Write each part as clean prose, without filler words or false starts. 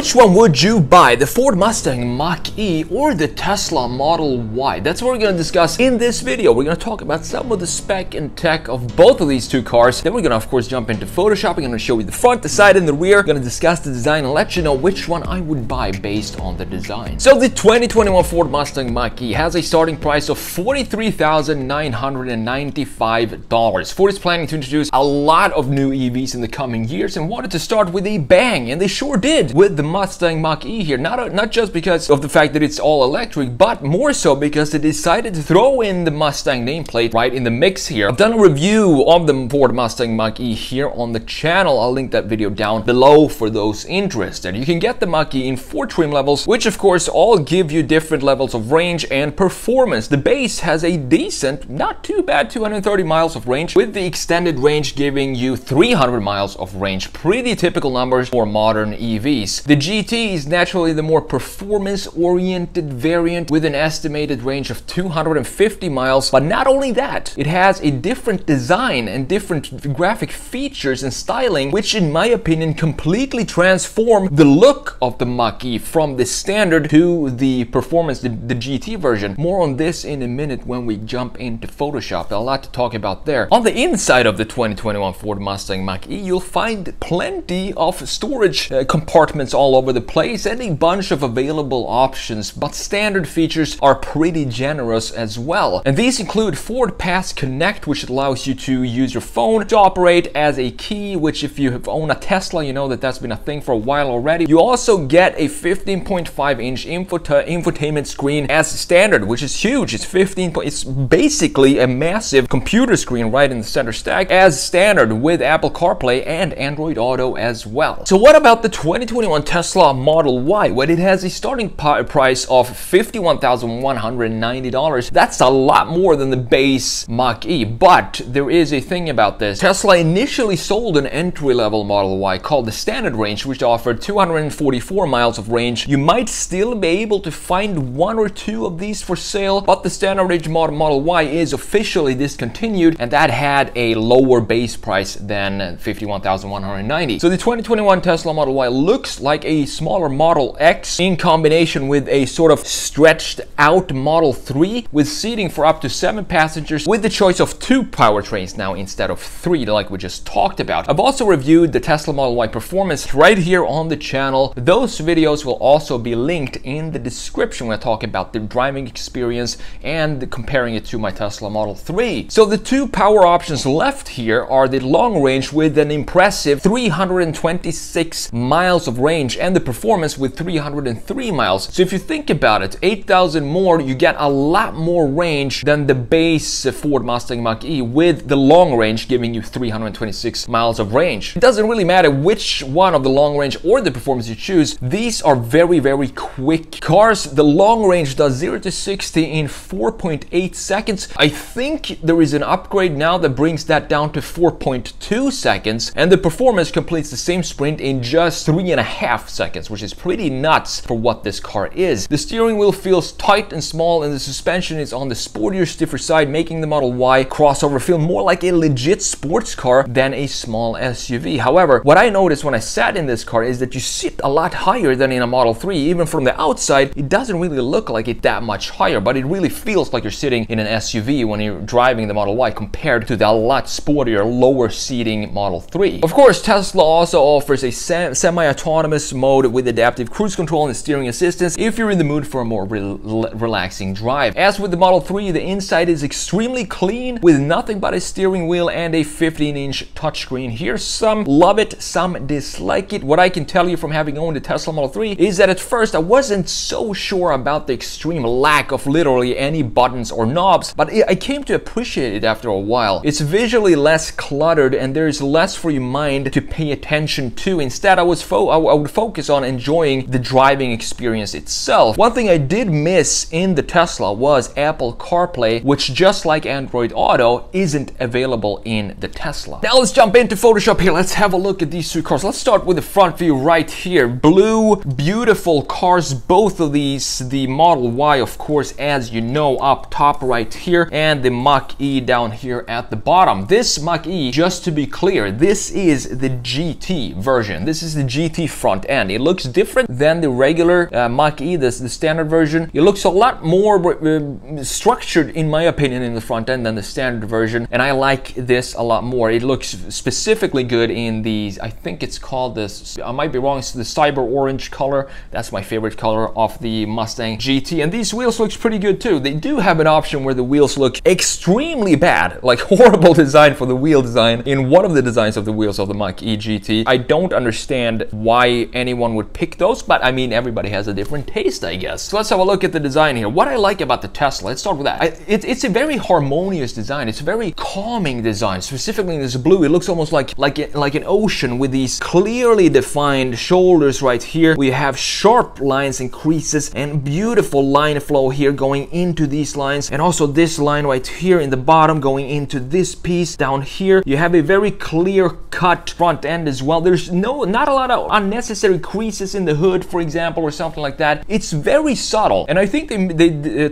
Which one would you buy, the Ford Mustang Mach-E or the Tesla Model Y? That's what we're going to discuss in this video. We're going to talk about some of the spec and tech of both of these two cars. Then we're going to, of course, jump into Photoshop. I'm going to show you the front, the side, and the rear. We're going to discuss the design and let you know which one I would buy based on the design. So the 2021 Ford Mustang Mach-E has a starting price of $43,995. Ford is planning to introduce a lot of new EVs in the coming years and wanted to start with a bang, and they sure did with the Mustang Mach-E here. Not just because of the fact that it's all electric, but more so because they decided to throw in the Mustang nameplate right in the mix here. I've done a review of the Ford Mustang Mach-E here on the channel. I'll link that video down below for those interested. You can get the Mach-E in 4 trim levels, which of course all give you different levels of range and performance. The base has a decent, not too bad, 230 miles of range, with the extended range giving you 300 miles of range. Pretty typical numbers for modern EVs. The GT is naturally the more performance-oriented variant with an estimated range of 250 miles, but not only that, it has a different design and different graphic features and styling, which in my opinion completely transform the look of the Mach-E from the standard to the performance, the GT version. More on this in a minute when we jump into Photoshop. A lot to talk about there. On the inside of the 2021 Ford Mustang Mach-E, you'll find plenty of storage compartments all over the place and a bunch of available options, but standard features are pretty generous as well. And these include FordPass Connect, which allows you to use your phone to operate as a key, which if you have owned a Tesla, you know that that's been a thing for a while already. You also get a 15.5-inch infotainment screen as standard, which is huge. It's basically a massive computer screen right in the center stack as standard with Apple CarPlay and Android Auto as well. So what about the 2021 Tesla Model Y? Well, it has a starting price of $51,190. That's a lot more than the base Mach-E, but there is a thing about this. Tesla initially sold an entry-level Model Y called the Standard Range, which offered 244 miles of range. You might still be able to find 1 or 2 of these for sale, but the Standard Range Model Y is officially discontinued, and that had a lower base price than $51,190. So the 2021 Tesla Model Y looks like a smaller Model X in combination with a sort of stretched out Model 3 with seating for up to 7 passengers with the choice of 2 powertrains now instead of 3 like we just talked about. I've also reviewed the Tesla Model Y performance right here on the channel. Those videos will also be linked in the description when I talk about the driving experience and comparing it to my Tesla Model 3. So the 2 power options left here are the long range with an impressive 326 miles of range and the performance with 303 miles. So if you think about it, 8,000 more, you get a lot more range than the base Ford Mustang Mach-E with the long range giving you 326 miles of range. It doesn't really matter which one of the long range or the performance you choose. These are very quick cars. The long range does 0 to 60 in 4.8 seconds. I think there is an upgrade now that brings that down to 4.2 seconds, and the performance completes the same sprint in just 3.5 seconds, which is pretty nuts for what this car is. The steering wheel feels tight and small, and the suspension is on the sportier, stiffer side, making the Model Y crossover feel more like a legit sports car than a small SUV. However, what I noticed when I sat in this car is that you sit a lot higher than in a Model 3. Even from the outside, it doesn't really look like it that much higher, but it really feels like you're sitting in an SUV when you're driving the Model Y compared to the lot sportier, lower seating Model 3. Of course, Tesla also offers a semi-autonomous mode with adaptive cruise control and steering assistance if you're in the mood for a more relaxing drive. As with the Model 3, the inside is extremely clean with nothing but a steering wheel and a 15-inch touchscreen here. Some love it, some dislike it. What I can tell you from having owned the Tesla Model 3 is that at first I wasn't so sure about the extreme lack of literally any buttons or knobs, but I came to appreciate it after a while. It's visually less cluttered and there's less for your mind to pay attention to. Instead, I would focus on enjoying the driving experience itself. One thing I did miss in the Tesla was Apple CarPlay, which just like Android Auto isn't available in the Tesla. Now let's jump into Photoshop here. Let's have a look at these two cars. Let's start with the front view right here. Blue, beautiful cars, both of these. The Model Y, of course, as you know, up top right here, and the Mach-E down here at the bottom. This Mach-E, just to be clear, this is the GT version. This is the GT front end. It looks different than the regular Mach-E, the standard version. It looks a lot more structured, in my opinion, in the front end than the standard version, and I like this a lot more. It looks specifically good in the, I think it's called this, I might be wrong, it's the cyber orange color. That's my favorite color of the Mustang GT, and these wheels looks pretty good too. They do have an option where the wheels look extremely bad, like horrible design for the wheel design in one of the designs of the wheels of the Mach-E GT. I don't understand why anyone would pick those, but I mean, everybody has a different taste, I guess. So let's have a look at the design here. What I like about the Tesla, let's start with that. It's a very harmonious design. It's a very calming design. Specifically in this blue, it looks almost like an ocean with these clearly defined shoulders right here. We have sharp lines and creases and beautiful line flow here going into these lines, and also this line right here in the bottom going into this piece down here. You have a very clear cut front end as well. There's not a lot of unnecessary creases in the hood, for example, or something like that. It's very subtle, and I think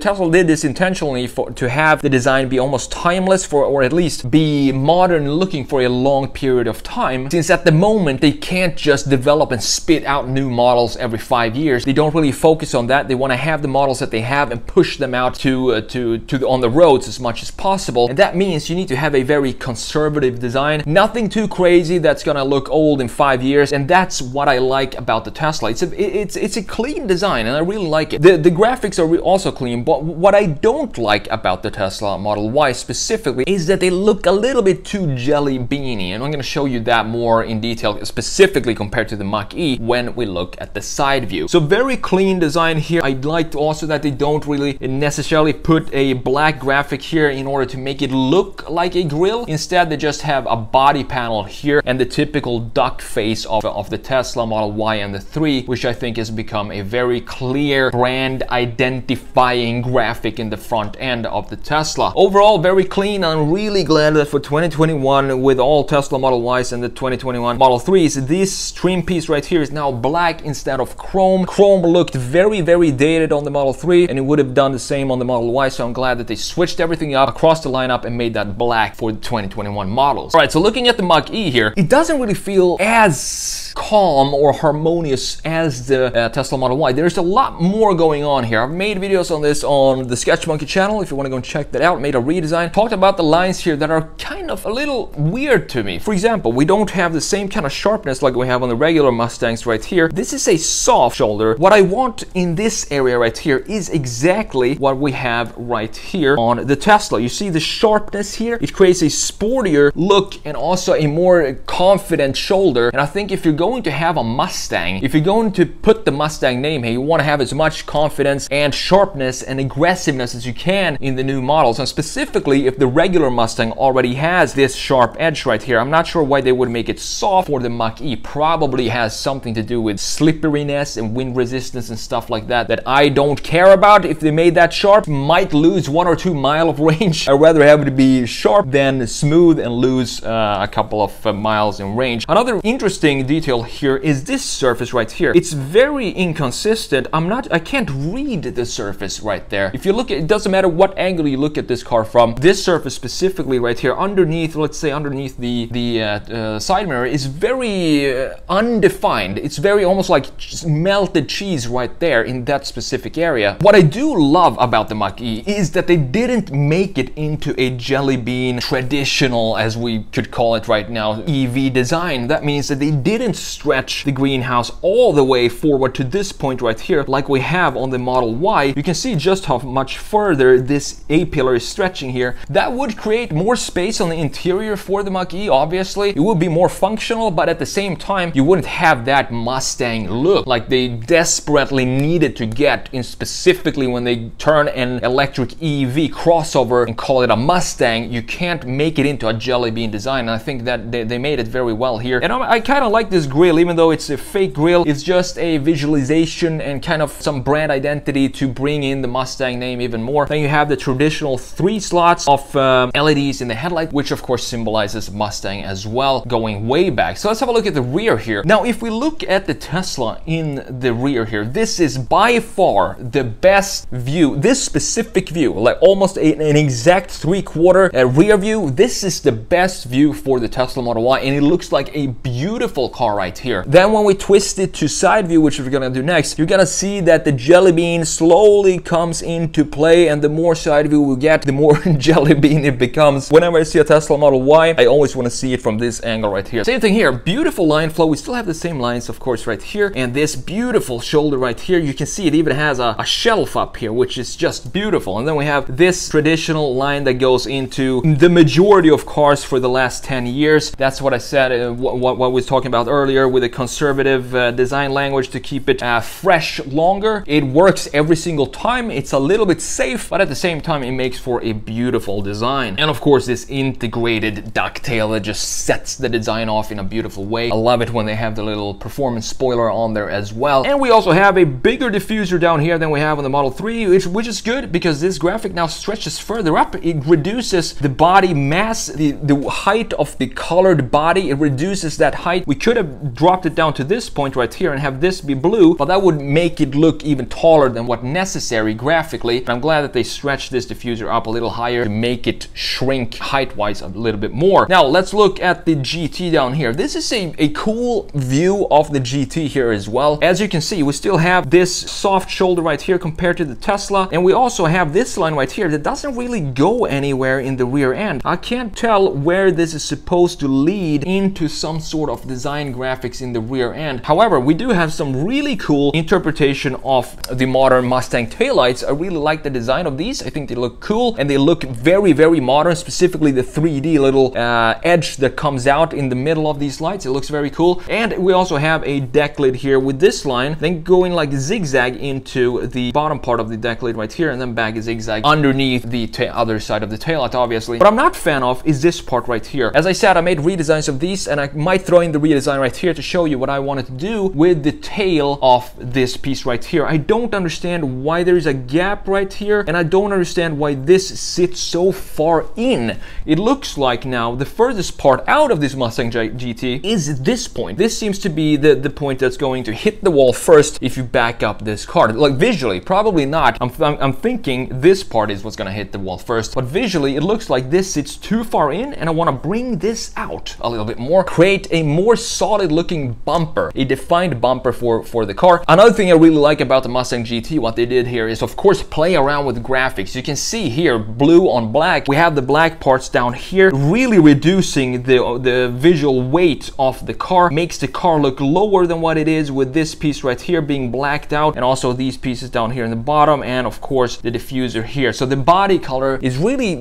Tesla did this intentionally to have the design be almost timeless, or at least be modern looking for a long period of time, since at the moment they can't just develop and spit out new models every 5 years. They don't really focus on that. They want to have the models that they have and push them out on the roads as much as possible, and that means you need to have a very conservative design, nothing too crazy that's gonna look old in 5 years, and that's what I like about the Tesla. It's a clean design, and I really like it. The graphics are also clean, but what I don't like about the Tesla Model Y specifically is that they look a little bit too jelly beany, and I'm gonna show you that more in detail, specifically compared to the Mach-E when we look at the side view. So very clean design here. I liked also that they don't really necessarily put a black graphic here in order to make it look like a grille. Instead, they just have a body panel here and the typical duck face of the Tesla Model Y and the 3, which I think has become a very clear brand identifying graphic in the front end of the Tesla. Overall, very clean. I'm really glad that for 2021, with all Tesla Model Ys and the 2021 Model 3s, this trim piece right here is now black instead of chrome. Chrome looked very, very dated on the Model 3, and it would have done the same on the Model Y, so I'm glad that they switched everything up across the lineup and made that black for the 2021 models. All right, so looking at the Mach-E here, it doesn't really feel as calm or harmonious as the Tesla Model Y. There's a lot more going on here. I've made videos on this on the Sketch Monkey channel if you want to go and check that out. Made a redesign, talked about the lines here that are kind of a little weird to me. For example, we don't have the same kind of sharpness like we have on the regular Mustangs right here. This is a soft shoulder. What I want in this area right here is exactly what we have right here on the Tesla. You see the sharpness here? It creates a sportier look and also a more confident shoulder. And I think if you're going to have a Mustang, if you're going to put the Mustang name here, you want to have as much confidence and sharpness and aggressiveness as you can in the new models. And specifically, if the regular Mustang already has this sharp edge right here, I'm not sure why they would make it soft for the Mach-E. Probably has something to do with slipperiness and wind resistance and stuff like that I don't care about. If they made that sharp, might lose 1 or 2 miles of range. I'd rather have it be sharp than smooth and lose a couple of miles in range. Another interesting detail here is this surface right here. It's very inconsistent. I can't read the surface right there. If you look at it, doesn't matter what angle you look at this car from, this surface specifically right here underneath, let's say underneath the side mirror, is very undefined. It's very almost like melted cheese right there in that specific area. What I do love about the Mach-E is that they didn't make it into a jelly bean traditional, as we could call it right now, EV design. That means that they didn't stretch the greenhouse all the way forward to this point right here like we have on the Model Y. You can see just how much further this A-pillar is stretching here. That would create more space on the interior for the Mach-E, obviously. It would be more functional, but at the same time, you wouldn't have that Mustang look like they desperately needed to get, in specifically when they turn an electric EV crossover and call it a Mustang. You can't make it into a jelly bean design, and I think that they made it very well here. And I kind of like this grille, even though it's a fake grille. It's just a visualization and kind of some brand identity to bring in the Mustang name even more. Then you have the traditional 3 slots of LEDs in the headlight, which of course symbolizes Mustang as well, going way back. So let's have a look at the rear here. Now, if we look at the Tesla in the rear here, this is by far the best view. This specific view, like almost an exact 3/4 rear view, this is the best view for the Tesla Model Y, and it looks like a beautiful car right here. Then when we twist it to side view, which we're gonna do next, you're gonna see that the jelly bean slowly comes into play, and the more side view we get, the more jelly bean it becomes. Whenever I see a Tesla Model Y, I always want to see it from this angle right here. Same thing here, beautiful line flow. We still have the same lines, of course, right here, and this beautiful shoulder right here. You can see it even has a shelf up here, which is just beautiful. And then we have this traditional line that goes into the majority of cars for the last 10 years. That's what I said, what we was talking about earlier, with a conservative design language to keep it fresh longer. It works every single time. It's a little bit safe, but at the same time, it makes for a beautiful design. And of course, this integrated ducktail that just sets the design off in a beautiful way. I love it when they have the little performance spoiler on there as well. And we also have a bigger diffuser down here than we have on the Model 3, which is good because this graphic now stretches further up. It reduces the body mass, the height of the colored body. It reduces that height. We could have dropped it down to this point right here and have this be blue, but that would make it look even taller than what necessary graphically. And I'm glad that they stretched this diffuser up a little higher to make it shrink height-wise a little bit more. Now let's look at the GT down here. This is a cool view of the GT here as well. As you can see, we still have this soft shoulder right here compared to the Tesla, and we also have this line right here that doesn't really go anywhere in the rear end. I can't tell where this is supposed to lead into some sort of design graphics in the rear end. However, we do have some really cool interpretation of the modern Mustang taillights. I really like the design of these. I think they look cool and they look very, very modern, specifically the 3D little edge that comes out in the middle of these lights. It looks very cool. And we also have a deck lid here with this line, then going like zigzag into the bottom part of the deck lid right here, and then back a zigzag underneath the other side of the taillight, obviously. What I'm not a fan of is this part right here. As I said, I made redesigns of these, and I might throw in the redesign right here to show you what I wanted to do with the tail of this piece right here. I don't understand why there is a gap right here, and I don't understand why this sits so far in. It looks like now the furthest part out of this Mustang GT is this point. This seems to be the point that's going to hit the wall first if you back up this car. Like visually, probably not. I'm thinking this part is what's gonna hit the wall first, but visually it looks like this sits too far in, and I want to bring this out a little bit more, create a more solid looking bumper, a defined bumper for the car. Another thing I really like about the Mustang GT, what they did here is of course play around with graphics. You can see here blue on black. We have the black parts down here, really reducing the visual weight of the car, makes the car look lower than what it is, with this piece right here being blacked out, and also these pieces down here in the bottom, and of course the diffuser here. So the body color is really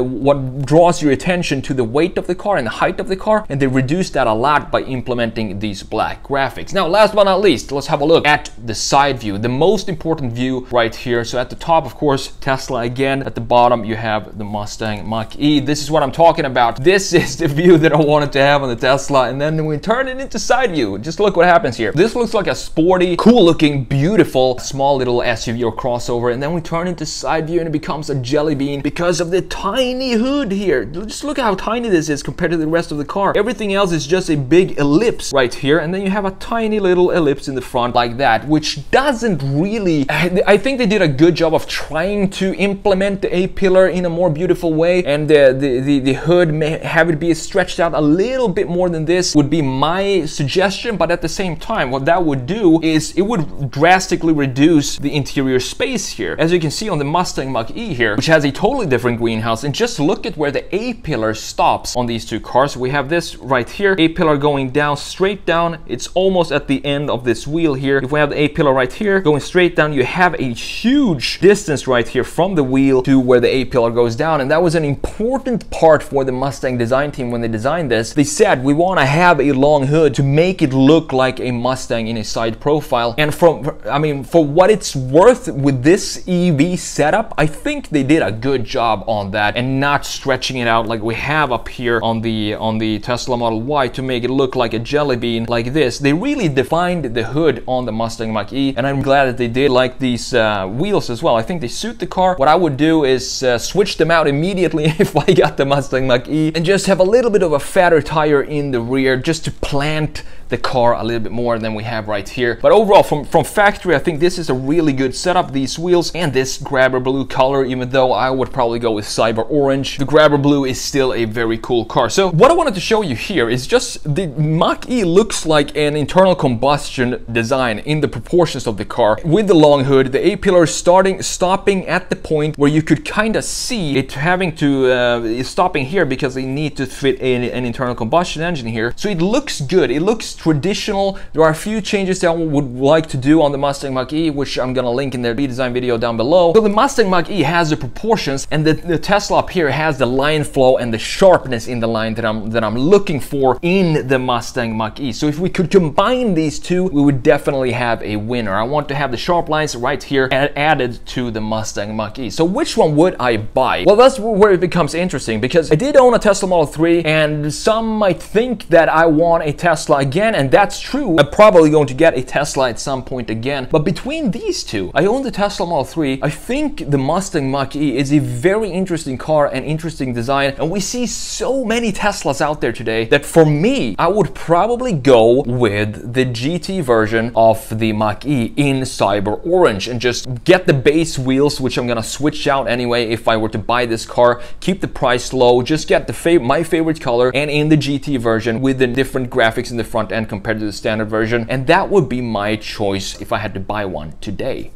what draws your attention to the weight of the car and the height of the car, and they reduced that a lot by implementing these black graphics. Now last but not least, let's have a look at the side view, the most important view right here. So at the top, of course, Tesla again. At the bottom you have the Mustang Mach-E. This is what I'm talking about. This is the view that I wanted to have on the Tesla, and then we turn it into side view. Just look what happens here. This looks like a sporty, cool looking, beautiful, small little SUV or crossover, and then we turn into side view and it becomes a jelly bean because of the tiny hood here. Just look at how tiny this is compared to the rest of the car. Everything else is just a big ellipse right here, and then you have a tiny little ellipse in the front like that, which doesn't really, I think they did a good job of trying to implement the A-pillar in a more beautiful way, and the hood may have it be stretched out a little bit more than this would be my suggestion. But at the same time, what that would do is it would drastically reduce the interior space here. As you can see on the Mustang Mach-E here, which has a totally different greenhouse, and just look at where the A-pillar stops on these two cars. We have this right here, A-pillar going down, straight down. It's almost at the end of this wheel here. If we have the A-pillar right here going straight down, you have a huge distance right here from the wheel to where the A-pillar goes down, and that was an important part for the Mustang design team when they designed this. They said we want to have a long hood to make it look like a Mustang in a side profile, and for what it's worth with this EV setup, I think they did a good job on that and not stretching it out like we have up here on the Tesla Model Y to make it look like a jelly bean like this. They really defined the hood on the Mustang Mach-E, and I'm glad that they did. Like these wheels as well, I think they suit the car. What I would do is switch them out immediately if I got the Mustang Mach-E, and just have a little bit of a fatter tire in the rear just to plant the car a little bit more than we have right here. But overall, from factory, I think this is a really good setup. These wheels and this grabber blue color, even though I would probably go with cyber orange, the grabber blue is still a very cool car. So what I wanted to show you here is just the Mach-E looks like an internal combustion design in the proportions of the car, with the long hood, the A-pillar stopping at the point where you could kind of see it having to stopping here because they need to fit an internal combustion engine here. So it looks good, it looks traditional. There are a few changes that I would like to do on the Mustang Mach-E, which I'm gonna link in the redesign video down below. So the Mustang Mach-E has the proportions, and the Tesla up here has the line flow and the sharpness in the line that I'm looking for in the Mustang Mach-E. So if we could combine these two, we would definitely have a winner. I want to have the sharp lines right here added to the Mustang Mach-E. So which one would I buy? Well, that's where it becomes interesting, because I did own a Tesla Model 3, and some might think that I want a Tesla again, and that's true. I'm probably going to get a Tesla at some point again. But between these two, I own the Tesla Model 3. I think the Mustang Mach-E is a very interesting car and interesting design, and we see so many Teslas out there today that for me, I would probably go with the GT version of the Mach-E in cyber orange and just get the base wheels, which I'm gonna switch out anyway if I were to buy this car, keep the price low, just get the my favorite color, and in the GT version with the different graphics in the front end compared to the standard version. And that would be my choice if I had to buy one today.